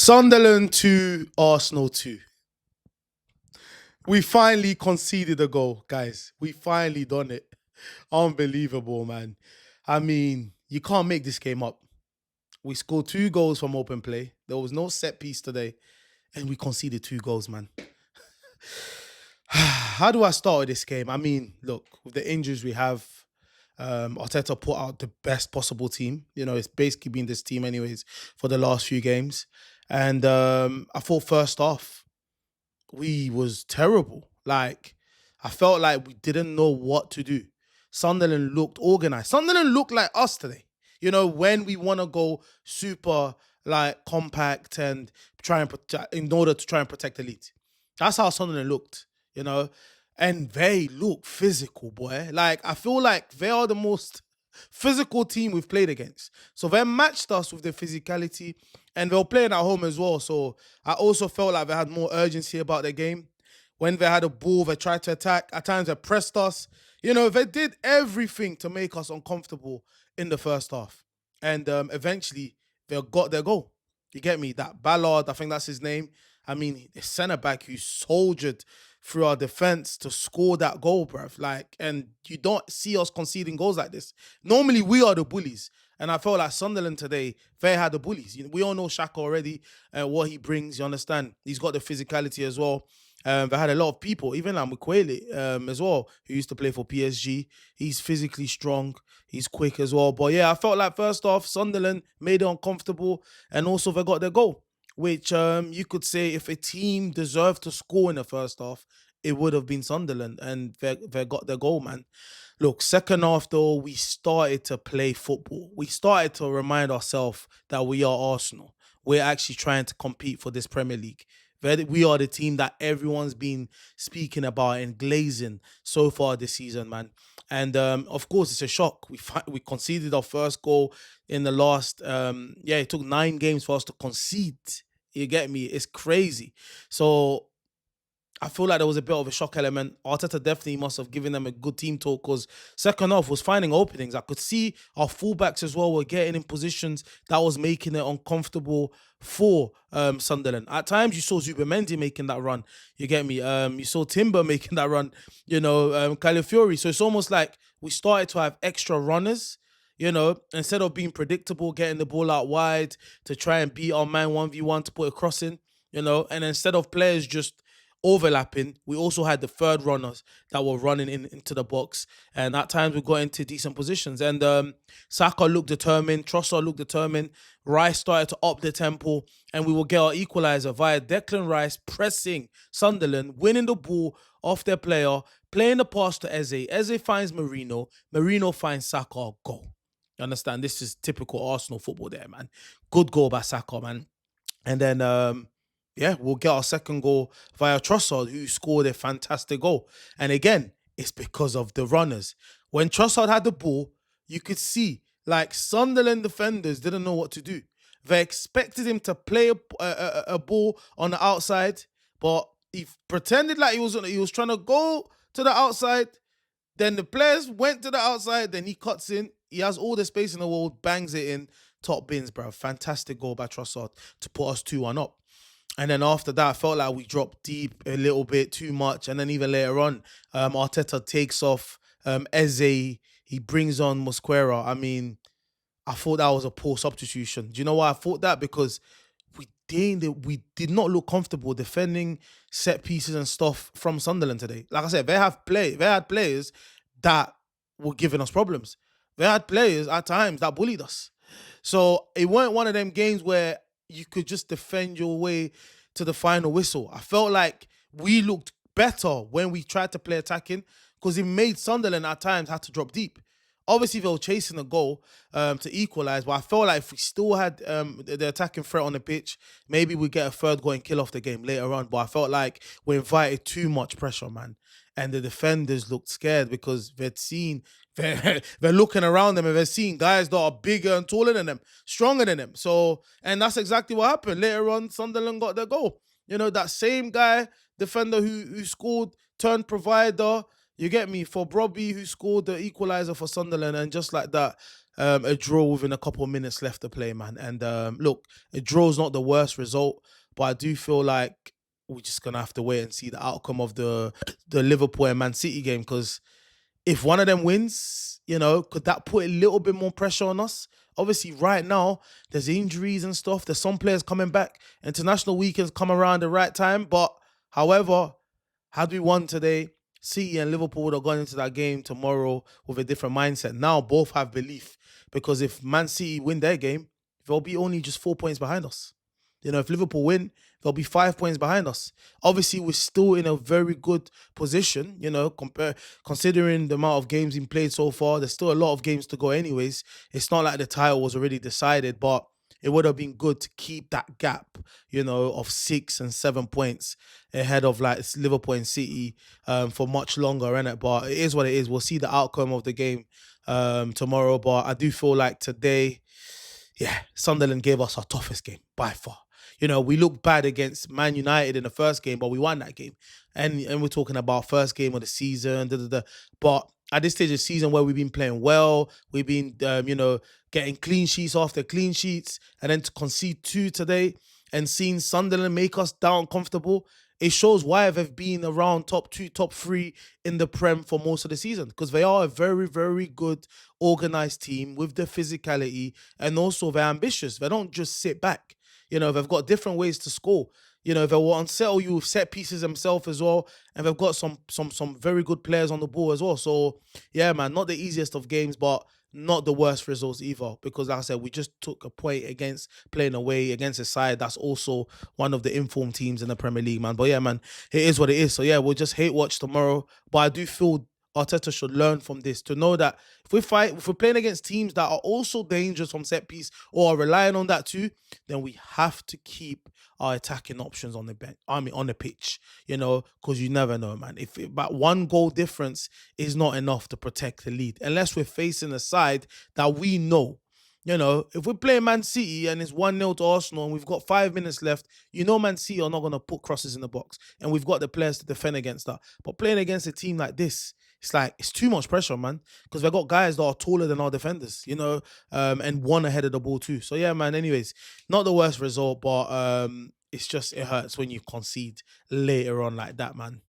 Sunderland 2, Arsenal 2. We finally conceded a goal, guys. We finally done it. Unbelievable, man. I mean, you can't make this game up. We scored 2 goals from open play. There was no set piece today, and we conceded 2 goals, man. How do I start with this game? I mean, look, with the injuries we have, Arteta put out the best possible team. You know, it's basically been this team anyways for the last few games. And I thought first half, we was terrible. Like, I felt like we didn't know what to do. Sunderland looked organized. Sunderland looked like us today. You know, when we want to go super like compact and try and protect in order to try and protect the lead. That's how Sunderland looked, you know. And they look physical, boy. Like, I feel like they are the most physical team we've played against. So they matched us with their physicality, and they were playing at home as well. So I also felt like they had more urgency about their game. When they had a ball, they tried to attack. At times, they pressed us. You know, they did everything to make us uncomfortable in the first half. And eventually, they got their goal. You get me? That Ballard, I think that's his name. I mean, the centre-back who soldiered through our defense to score that goal, bruv. Like, and you don't see us conceding goals like this. Normally, we are the bullies. And I felt like Sunderland today, they had the bullies. You know, we all know Shaka already and what he brings, you understand? He's got the physicality as well. They had a lot of people, even like Mukwele as well, who used to play for PSG. He's physically strong. He's quick as well. But yeah, I felt like first off, Sunderland made it uncomfortable, and also they got their goal, which you could say if a team deserved to score in the first half, it would have been Sunderland, and they got their goal, man. Look, second half though, we started to play football. We started to remind ourselves that we are Arsenal. We're actually trying to compete for this Premier League. We are the team that everyone's been speaking about and glazing so far this season, man. And of course, it's a shock. We conceded our first goal in the last. It took 9 games for us to concede. You get me? It's crazy. So I feel like there was a bit of a shock element. Arteta definitely must have given them a good team talk, because second half was finding openings. I could see our fullbacks as well were getting in positions that was making it uncomfortable for Sunderland. At times, you saw Zubimendi making that run. You get me? You saw Timber making that run. You know, Calafiori. So it's almost like we started to have extra runners. You know, instead of being predictable, getting the ball out wide to try and beat our man 1v1 to put a cross in. You know, and instead of players just overlapping, we also had the third runners that were running into the box, and at times we got into decent positions. And Saka looked determined, Trossard looked determined, Rice started to up the tempo, and we will get our equalizer via Declan Rice pressing Sunderland, winning the ball off their player, playing the pass to Eze finds Marino finds Saka, goal. You understand? This is typical Arsenal football there, man. Good goal by Saka, man. And then we'll get our second goal via Trossard, who scored a fantastic goal. And again, it's because of the runners. When Trossard had the ball, you could see, like, Sunderland defenders didn't know what to do. They expected him to play a ball on the outside, but he pretended like he was trying to go to the outside. Then the players went to the outside, then he cuts in. He has all the space in the world, bangs it in. Top bins, bro. Fantastic goal by Trossard to put us 2-1 up. And then after that, I felt like we dropped deep a little bit too much. And then even later on, Arteta takes off Eze. He brings on Mosquera. I mean, I thought that was a poor substitution. Do you know why I thought that? Because we did not look comfortable defending set pieces and stuff from Sunderland today. Like I said, they had players that were giving us problems. They had players at times that bullied us. So it weren't one of them games where you could just defend your way to the final whistle. I felt like we looked better when we tried to play attacking, because it made Sunderland at times have to drop deep. Obviously, they were chasing a goal to equalise, but I felt like if we still had the attacking threat on the pitch, maybe we'd get a third goal and kill off the game later on. But I felt like we invited too much pressure, man. And the defenders looked scared because they're looking around them and they're seeing guys that are bigger and taller than them, stronger than them. So, and that's exactly what happened. Later on, Sunderland got their goal. You know, that same guy, defender who scored, turned provider, you get me, for Brobby, who scored the equalizer for Sunderland. And just like that, a draw within a couple of minutes left to play, man. And look, a draw is not the worst result, but I do feel like we're just gonna have to wait and see the outcome of the Liverpool and Man City game, because if one of them wins, could that put a little bit more pressure on us? Obviously, right now, there's injuries and stuff. There's some players coming back. International weekends come around the right time. But, however, had we won today, City and Liverpool would have gone into that game tomorrow with a different mindset. Now, both have belief. Because if Man City win their game, they'll be only just 4 points behind us. If Liverpool win, they'll be 5 points behind us. Obviously, we're still in a very good position, considering the amount of games being played so far. There's still a lot of games to go anyways. It's not like the title was already decided, but it would have been good to keep that gap, of 6 and 7 points ahead of like Liverpool and City for much longer, innit? But it is what it is. We'll see the outcome of the game tomorrow. But I do feel like today, yeah, Sunderland gave us our toughest game by far. We looked bad against Man United in the first game, but we won that game. And we're talking about first game of the season, da, da, da. But at this stage of the season where we've been playing well, we've been, getting clean sheets after clean sheets, and then to concede two today and seeing Sunderland make us down comfortable, it shows why they've been around top two, top three in the Prem for most of the season, because they are a very, very good organized team with the physicality, and also they're ambitious. They don't just sit back. They've got different ways to score. They will unsettle you with set pieces themselves as well, and they've got some very good players on the ball as well. So yeah, man, not the easiest of games, but not the worst results either. Because like I said, we just took a point against playing away against a side that's also one of the informed teams in the Premier League, man. But yeah, man, it is what it is. So yeah, we'll just hate watch tomorrow. But I do feel Arteta should learn from this to know that if we're playing against teams that are also dangerous from set piece or are relying on that too, then we have to keep our attacking options on the bench. I mean, on the pitch, because you never know, man. If about one goal difference is not enough to protect the lead, unless we're facing a side that we know. If we're playing Man City and it's 1-0 to Arsenal and we've got 5 minutes left, Man City are not going to put crosses in the box. And we've got the players to defend against that. But playing against a team like this, it's too much pressure, man. Because they've got guys that are taller than our defenders, and one ahead of the ball too. So yeah, man, anyways, not the worst result, but it hurts when you concede later on like that, man.